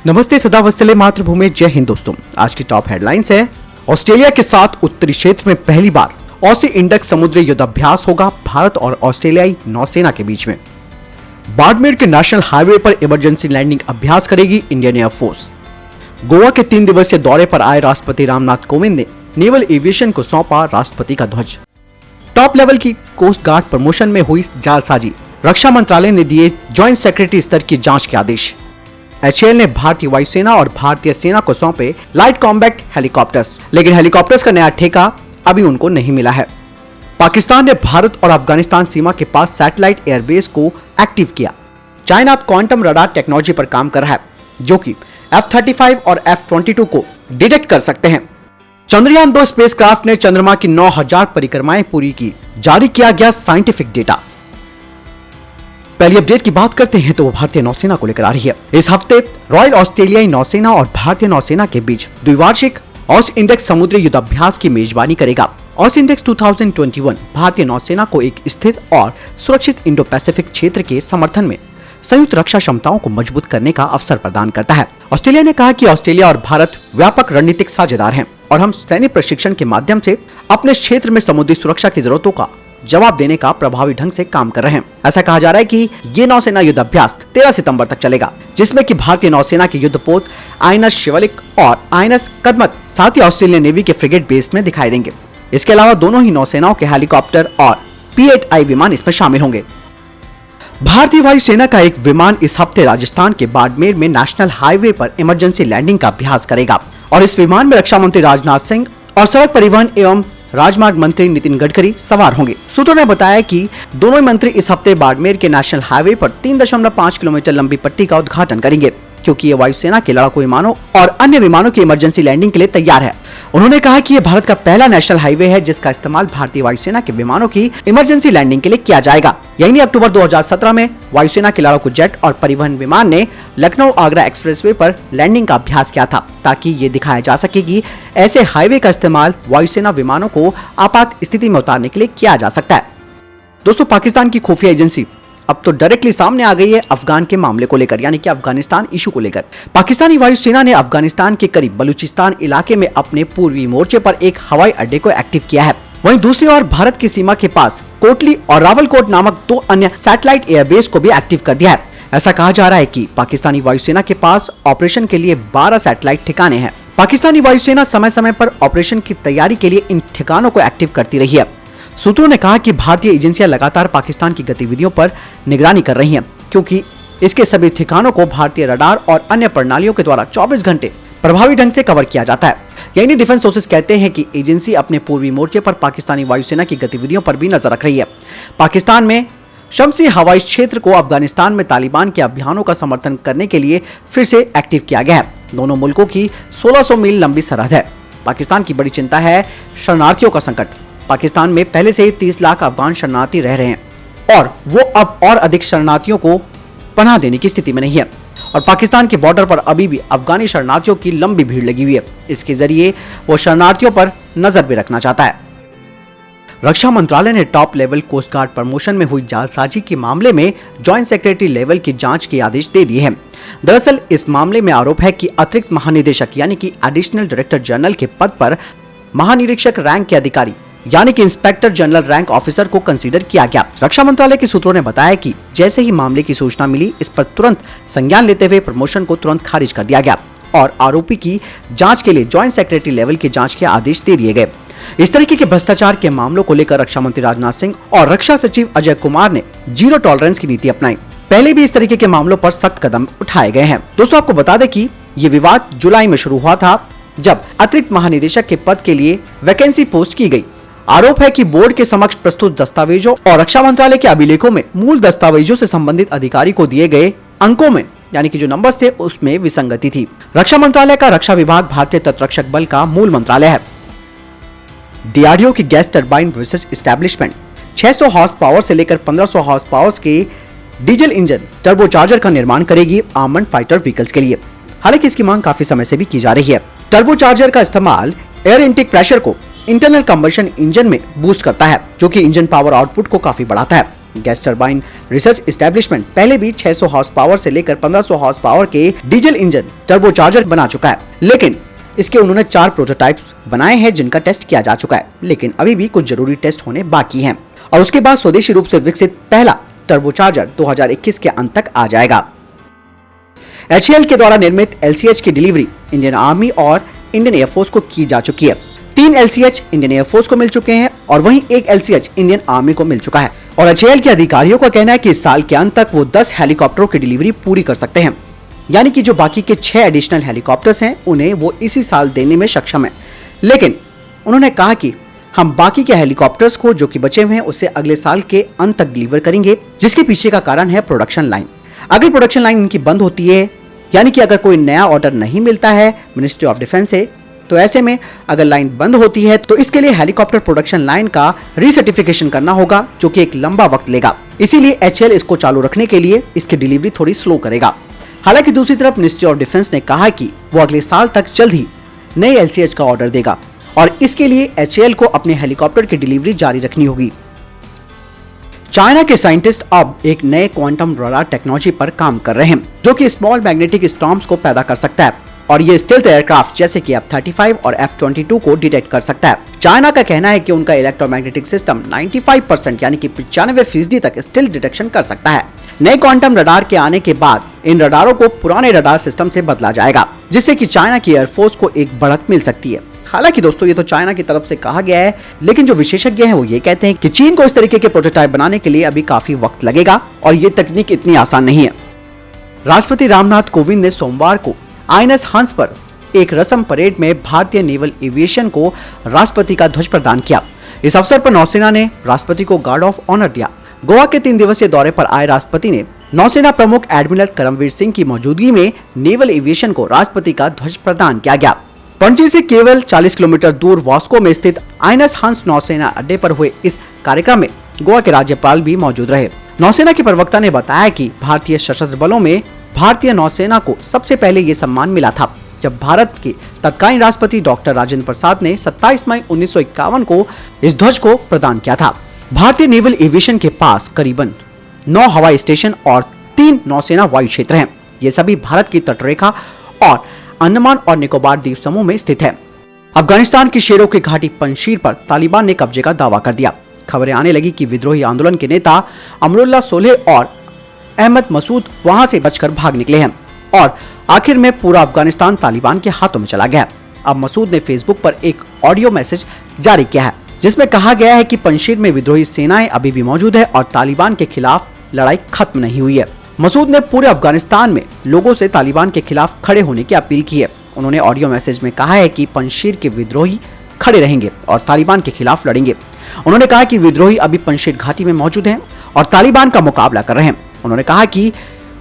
नमस्ते, सदा वत्सले मातृभूमि, जय हिंद। दोस्तों, आज की टॉप हेडलाइंस है, ऑस्ट्रेलिया के साथ उत्तरी क्षेत्र में पहली बार ऑसी इंडेक्स समुद्री युद्धाभ्यास होगा भारत और ऑस्ट्रेलियाई नौसेना के बीच में। बाड़मेर के नेशनल हाईवे पर इमरजेंसी लैंडिंग अभ्यास करेगी इंडियन एयरफोर्स। गोवा के 3 दिवसीय दौरे पर आए राष्ट्रपति रामनाथ कोविंद ने नेवल एविएशन को सौंपा राष्ट्रपति का ध्वज। टॉप लेवल की कोस्ट गार्ड प्रमोशन में हुई जालसाजी, रक्षा मंत्रालय ने दिए ज्वाइंट सेक्रेटरी स्तर की जांच के आदेश। HAL ने भारतीय वायुसेना और भारतीय सेना को सौंपे लाइट कॉम्बैट हेलीकॉप्टर्स, लेकिन हेलीकॉप्टर्स का नया ठेका अभी उनको नहीं मिला है। पाकिस्तान ने भारत और अफगानिस्तान सीमा के पास सैटेलाइट एयरबेस को एक्टिव किया। चाइना अब क्वांटम रडार टेक्नोलॉजी पर काम कर रहा है, जो कि F-35 और F-22 को डिटेक्ट कर सकते हैं। चंद्रयान 2 स्पेसक्राफ्ट ने चंद्रमा की 9000 परिक्रमाएं पूरी की, जारी किया गया साइंटिफिक डेटा। पहली अपडेट की बात करते हैं तो वो भारतीय नौसेना को लेकर आ रही है। इस हफ्ते रॉयल ऑस्ट्रेलियाई नौसेना और भारतीय नौसेना के बीच द्विवार्षिक ऑस इंडेक्स समुद्री युद्धाभ्यास की मेजबानी करेगा। ऑस इंडेक्स 2021 भारतीय नौसेना को एक स्थिर और सुरक्षित इंडो पैसिफिक क्षेत्र के समर्थन में संयुक्त रक्षा क्षमताओं को मजबूत करने का अवसर प्रदान करता है। ऑस्ट्रेलिया ने कहा कि ऑस्ट्रेलिया और भारत व्यापक रणनीतिक साझेदार हैं और हम सैन्य प्रशिक्षण के माध्यम से अपने क्षेत्र में समुद्री सुरक्षा की जरूरतों का जवाब देने का प्रभावी ढंग से काम कर रहे हैं। ऐसा कहा जा रहा है कि ये नौसेना युद्धाभ्यास 13 सितंबर तक चलेगा, जिसमें कि भारतीय नौसेना के युद्धपोत INS शिवलिक और INS कदमत साथ ही ऑस्ट्रेलियन नेवी के फ्रिगेट बेस में दिखाई देंगे। इसके अलावा दोनों ही नौसेनाओं के हेलीकॉप्टर और P-8I विमान इसमें शामिल होंगे। भारतीय वायुसेना का एक विमान इस हफ्ते राजस्थान के बाड़मेर में नेशनल हाईवे पर इमरजेंसी लैंडिंग का अभ्यास करेगा और इस विमान में रक्षा मंत्री राजनाथ सिंह और सड़क परिवहन एवं राजमार्ग मंत्री नितिन गडकरी सवार होंगे। सूत्रों ने बताया कि दोनों मंत्री इस हफ्ते बाड़मेर के नेशनल हाईवे पर 3.5 किलोमीटर लंबी पट्टी का उद्घाटन करेंगे, क्योंकि ये वायुसेना के लड़ाकू विमानों और अन्य विमानों की इमरजेंसी लैंडिंग के लिए तैयार है। उन्होंने कहा कि ये भारत का पहला नेशनल हाईवे है जिसका इस्तेमाल भारतीय वायुसेना के विमानों की इमरजेंसी लैंडिंग के लिए किया जाएगा। यही नहीं, अक्टूबर 2017 में वायुसेना के लड़ाकू जेट और परिवहन विमान ने लखनऊ आगरा एक्सप्रेसवे पर लैंडिंग का अभ्यास किया था, ताकि ये दिखाया जा सके कि ऐसे हाईवे का इस्तेमाल वायुसेना विमानों को आपात स्थिति में उतारने के लिए किया जा सकता है। दोस्तों, पाकिस्तान की खुफिया एजेंसी अब तो डायरेक्टली सामने आ गई है अफगान के मामले को लेकर, यानी कि अफगानिस्तान इशू को लेकर। पाकिस्तानी वायुसेना ने अफगानिस्तान के करीब बलूचिस्तान इलाके में अपने पूर्वी मोर्चे पर एक हवाई अड्डे को एक्टिव किया है। वहीं दूसरी ओर भारत की सीमा के पास कोटली और रावलकोट नामक 2 अन्य सैटेलाइट एयरबेस को भी एक्टिव कर दिया है। ऐसा कहा जा रहा है कि पाकिस्तानी वायुसेना के पास ऑपरेशन के लिए 12 सैटेलाइट ठिकाने हैं। पाकिस्तानी वायुसेना समय समय पर ऑपरेशन की तैयारी के लिए इन ठिकानों को एक्टिव करती रही है। सूत्रों ने कहा कि भारतीय एजेंसियां लगातार पाकिस्तान की गतिविधियों पर निगरानी कर रही हैं, क्योंकि इसके सभी ठिकानों को भारतीय रडार और अन्य प्रणालियों के द्वारा 24 घंटे प्रभावी ढंग से कवर किया जाता है। यही डिफेंस सोर्सेज कहते हैं कि एजेंसी अपने पूर्वी मोर्चे पर पाकिस्तानी वायुसेना की गतिविधियों पर भी नजर रख रही है। पाकिस्तान में शमसी हवाई क्षेत्र को अफगानिस्तान में तालिबान के अभियानों का समर्थन करने के लिए फिर से एक्टिव किया गया है। दोनों मुल्कों की 1600 मील लंबी सरहद है। पाकिस्तान की बड़ी चिंता है शरणार्थियों का संकट। पाकिस्तान में पहले से ही 30 लाख अफगान शरणार्थी रह रहे हैं और वो अब और अधिक शरणार्थियों को पनाह देने की स्थिति में नहीं है और पाकिस्तान के बॉर्डर पर अभी भी अफगानी शरणार्थियों की लंबी भीड़ लगी हुई है। इसके जरिए वो शरणार्थियों पर नजर भी रखना चाहता है। रक्षा मंत्रालय ने top level coast guard promotion में हुई जालसाजी के मामले में ज्वाइंट सेक्रेटरी लेवल की जांच के आदेश दे दिए हैं। दरअसल इस मामले में आरोप है कि अतिरिक्त महानिदेशक यानी कि एडिशनल डायरेक्टर जनरल के पद पर महानिरीक्षक रैंक के अधिकारी यानी कि इंस्पेक्टर जनरल रैंक ऑफिसर को कंसीडर किया गया। रक्षा मंत्रालय के सूत्रों ने बताया कि जैसे ही मामले की सूचना मिली, इस पर तुरंत संज्ञान लेते हुए प्रमोशन को तुरंत खारिज कर दिया गया और आरोपी की जांच के लिए ज्वाइंट सेक्रेटरी लेवल की जांच के आदेश दे दिए गए। इस तरीके के भ्रष्टाचार के मामलों को लेकर रक्षा मंत्री राजनाथ सिंह और रक्षा सचिव अजय कुमार ने जीरो टॉलरेंस की नीति अपनाई। पहले भी इस तरीके के मामलों पर सख्त कदम उठाए गए हैं। दोस्तों, आपको बता दें कि ये विवाद जुलाई में शुरू हुआ था, जब अतिरिक्त महानिदेशक के पद के लिए वैकेंसी पोस्ट की गई। आरोप है कि बोर्ड के समक्ष प्रस्तुत दस्तावेजों और रक्षा मंत्रालय के अभिलेखों में मूल दस्तावेजों से संबंधित अधिकारी को दिए गए अंकों में, यानी कि जो नंबर्स थे, उसमें विसंगति थी। रक्षा मंत्रालय का रक्षा विभाग भारतीय तटरक्षक बल का मूल मंत्रालय है। DRDO की gas turbine research establishment 600 horse power से लेकर 1500 हॉर्स पावर के डीजल इंजन टर्बोचार्जर का निर्माण करेगी आर्मर्ड फाइटर व्हीकल्स के लिए। हालांकि इसकी मांग काफी समय से भी की जा रही है। टर्बोचार्जर का इस्तेमाल एयर इनटेक प्रेशर को इंटरनल कंबशन इंजन में बूस्ट करता है, जो कि इंजन पावर आउटपुट को काफी बढ़ाता है। गैस टरबाइन रिसर्च एस्टेब्लिशमेंट पहले भी 600 हॉर्स पावर से लेकर 1500 हॉर्स पावर के डीजल इंजन टर्बोचार्जर बना चुका है, लेकिन इसके उन्होंने 4 प्रोटोटाइप्स बनाए हैं जिनका टेस्ट किया जा चुका है, लेकिन अभी भी कुछ जरूरी टेस्ट होने बाकी हैं और उसके बाद स्वदेशी रूप से विकसित पहला टर्बोचार्जर 2021 के अंत तक आ जाएगा। HAL के द्वारा निर्मित LCH की डिलीवरी इंडियन आर्मी और इंडियन एयरफोर्स को की जा चुकी है। 3 LCH इंडियन एयरफोर्स को मिल चुके हैं और वहीं 1 LCH इंडियन आर्मी को मिल चुका है और HAL के अधिकारियों का कहना है कि इस साल के अंत तक वो 10 हेलीकॉप्टरों की डिलीवरी पूरी कर सकते हैं, यानी कि जो बाकी के 6 एडिशनल हेलीकॉप्टर्स हैं उन्हें वो इसी साल देने में सक्षम है। लेकिन उन्होंने कहा कि हम बाकी के हेलीकॉप्टर्स को जो कि बचे हुए हैं उसे अगले साल के अंत तक डिलीवर करेंगे, जिसके पीछे का कारण है प्रोडक्शन लाइन। अगर प्रोडक्शन लाइन इनकी बंद होती है, यानी कि अगर कोई नया ऑर्डर नहीं मिलता है मिनिस्ट्री ऑफ डिफेंस से, तो ऐसे में अगर लाइन बंद होती है तो इसके लिए हेलीकॉप्टर प्रोडक्शन लाइन का रीसर्टिफिकेशन करना होगा, जो कि एक लंबा वक्त लेगा। इसीलिए HAL इसको चालू रखने के लिए इसकी डिलीवरी थोड़ी स्लो करेगा। हालांकि दूसरी तरफ मिनिस्ट्री ऑफ डिफेंस ने कहा कि वो अगले साल तक जल्द ही नए LCH का ऑर्डर देगा और इसके लिए HAL को अपने हेलीकॉप्टर की डिलीवरी जारी रखनी होगी। चाइना के साइंटिस्ट अब एक नए क्वांटम रडार टेक्नोलॉजी पर काम कर रहे हैं, जो कि स्मॉल मैग्नेटिक स्टॉर्म्स को पैदा कर सकता है और ये स्टेल्थ एयरक्राफ्ट जैसे कि F-35 और F-22 को डिटेक्ट कर सकता है। चाइना का कहना है कि उनका इलेक्ट्रोमैग्नेटिक सिस्टम 95% यानी कि 95% तक स्टिल्थ डिटेक्शन कर सकता है। नए क्वांटम रडार के आने के बाद इन रडारों को पुराने रडार सिस्टम से बदला जाएगा, जिससे कि चाइना की एयरफोर्स को एक बढ़त मिल सकती है। हालांकि दोस्तों ये तो चाइना की तरफ से कहा गया है, लेकिन जो विशेषज्ञ हैं वो ये कहते हैं कि चीन को इस तरीके के प्रोटोटाइप बनाने के लिए अभी काफी वक्त लगेगा और ये तकनीक इतनी आसान नहीं है। राष्ट्रपति रामनाथ कोविंद ने सोमवार को INS हंस पर एक रस्म परेड में भारतीय नेवल एविएशन को राष्ट्रपति का ध्वज प्रदान किया। इस अवसर पर नौसेना ने राष्ट्रपति को गार्ड ऑफ ऑनर दिया। गोवा के 3 दिवसीय दौरे पर आए राष्ट्रपति ने नौसेना प्रमुख एडमिरल करमवीर सिंह की मौजूदगी में नेवल एविएशन को राष्ट्रपति का ध्वज प्रदान किया गया। पणजी से केवल 40 किलोमीटर दूर वास्को में स्थित INS हंस नौसेना अड्डे पर हुए इस कार्यक्रम में गोवा के राज्यपाल भी मौजूद रहे। नौसेना के प्रवक्ता ने बताया कि भारतीय सशस्त्र बलों में भारतीय नौसेना को सबसे पहले ये सम्मान मिला था जब भारत के तत्कालीन राष्ट्रपति डॉक्टर राजेंद्र प्रसाद ने 27 मई 1951 को इस ध्वज को प्रदान किया था। भारतीय नेवल एविएशन के पास करीबन 9 हवाई स्टेशन और 3 नौसेना वायु क्षेत्र हैं। ये सभी भारत की तटरेखा और अंडमान और निकोबार द्वीप समूह में स्थित है। अफगानिस्तान की शेरों की घाटी पंजशीर पर तालिबान ने कब्जे का दावा कर दिया। खबरें आने लगी कि विद्रोही आंदोलन के नेता अमरुल्लाह सोलेह और अहमद मसूद वहां से बचकर भाग निकले हैं और आखिर में पूरा अफगानिस्तान तालिबान के हाथों में चला गया। अब मसूद ने फेसबुक पर एक ऑडियो मैसेज जारी किया है जिसमें कहा गया है कि पंजशीर में विद्रोही सेनाएं अभी भी मौजूद है और तालिबान के खिलाफ लड़ाई खत्म नहीं हुई है। मसूद ने पूरे अफगानिस्तान में लोगों से तालिबान के खिलाफ खड़े होने की अपील की है। उन्होंने ऑडियो मैसेज में कहा है कि पंजशीर के विद्रोही खड़े रहेंगे और तालिबान के खिलाफ लड़ेंगे। उन्होंने कहा कि विद्रोही अभी पंजशीर घाटी में मौजूद हैं और तालिबान का मुकाबला कर रहे हैं। उन्होंने कहा कि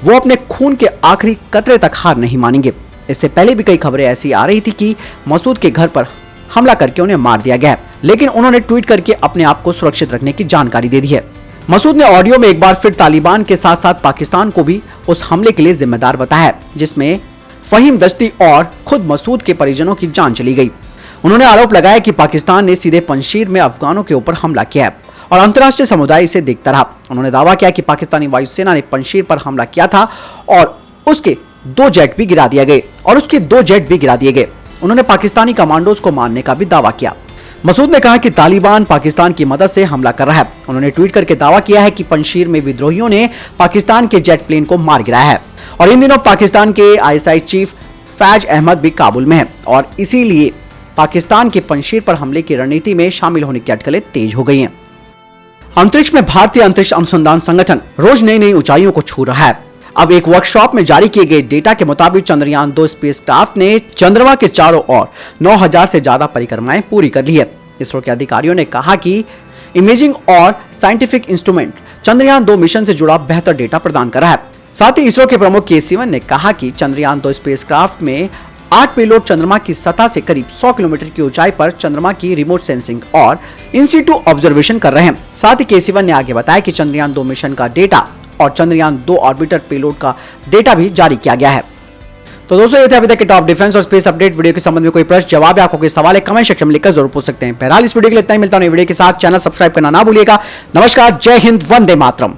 वो अपने खून के आखिरी कतरे तक हार नहीं मानेंगे। इससे पहले भी कई खबरें ऐसी आ रही थी कि मसूद के घर पर हमला करके उन्हें मार दिया गया, लेकिन उन्होंने ट्वीट करके अपने आप को सुरक्षित रखने की जानकारी दे दी है। मसूद ने ऑडियो में एक बार फिर तालिबान के साथ साथ पाकिस्तान को भी उस हमले के लिए जिम्मेदार बताया है जिसमें फहीम दश्ती और खुद मसूद के परिजनों की जान चली गई। उन्होंने आरोप लगाया कि पाकिस्तान ने सीधे पंजशीर में अफगानों के ऊपर हमला किया है और अंतर्राष्ट्रीय समुदाय इसे देखता रहा। उन्होंने दावा किया कि पाकिस्तानी वायुसेना ने पंजशीर पर हमला किया था और उसके 2 जेट भी गिरा दिए गए। उन्होंने पाकिस्तानी कमांडोज को मारने का भी दावा किया। मसूद ने कहा कि तालिबान पाकिस्तान की मदद से हमला कर रहा है। उन्होंने ट्वीट करके दावा किया है कि पंजशीर में विद्रोहियों ने पाकिस्तान के जेट प्लेन को मार गिराया है और इन दिनों पाकिस्तान के ISI चीफ फैज अहमद भी काबुल में है और इसीलिए पाकिस्तान के पंजशीर पर हमले की रणनीति में शामिल होने की अटकलें तेज हो गई हैं। अंतरिक्ष में भारतीय अंतरिक्ष अनुसंधान संगठन रोज नई नई ऊंचाइयों को छू रहा है। अब एक वर्कशॉप में जारी किए गए डेटा के मुताबिक चंद्रयान 2 स्पेसक्राफ्ट ने चंद्रमा के चारों ओर 9000 से ज्यादा परिक्रमाएं पूरी कर ली है। इसरो के अधिकारियों ने कहा कि इमेजिंग और साइंटिफिक इंस्ट्रूमेंट चंद्रयान 2 मिशन से जुड़ा बेहतर डेटा प्रदान कर रहा है। साथ ही इसरो के प्रमुख के सिवन ने कहा कि चंद्रयान 2 स्पेसक्राफ्ट में 8 पेलोड चंद्रमा की सतह से करीब 100 किलोमीटर की ऊंचाई पर चंद्रमा की रिमोट सेंसिंग और इन सीटू ऑब्जर्वेशन कर रहे हैं। साथ ही के सिवन ने आगे बताया कि चंद्रयान 2 मिशन का डेटा और चंद्रयान 2 ऑर्बिटर पेलोड का डेटा भी जारी किया गया है। तो दोस्तों ये थे अभी तक के टॉप डिफेंस और स्पेस अपडेट। वीडियो के संबंध में कोई प्रश्न जवाब या आपको कोई सवाल है कमेंट सेक्शन में लिखकर जरूर पूछ सकते हैं। बहरहाल इस वीडियो के लिए इतना ही, मिलता हूं वीडियो के साथ। चैनल सब्सक्राइब करना ना भूलिएगा। नमस्कार, जय हिंद, वंदे मातरम।